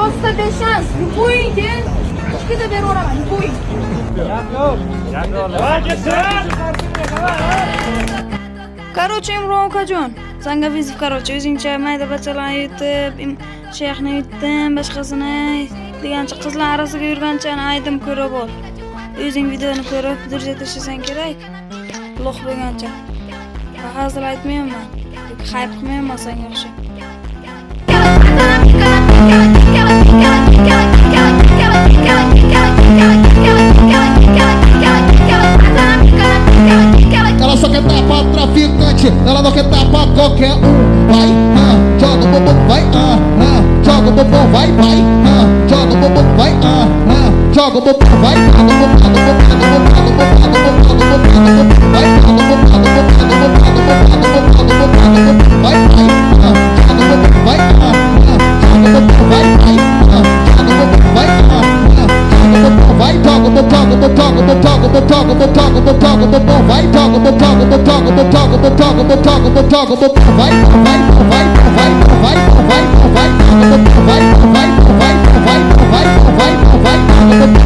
Просто без шанс. Любой день. Что-то беру рано. Любой. Короче, Imron Kajon. Sanga vizib короче, o'zingcha mayda bachalarni yutib, shayxni yutdim, boshqasini degancha qizlar orasiga yurgancha aydim ko'rib ol. O'zing videoni ko'rib, budjet ishlasang kerak. Lo'q bo'lgancha. Hozir aytmayman. Hype qilmayman senga yaxshi. Ela só quer dar pra traficante, ela não quer dar pra qualquer Vai, joga o bumbum, vai, joga o bumbum, vai, joga o bumbum, vai, joga o bumbum, vai, vai,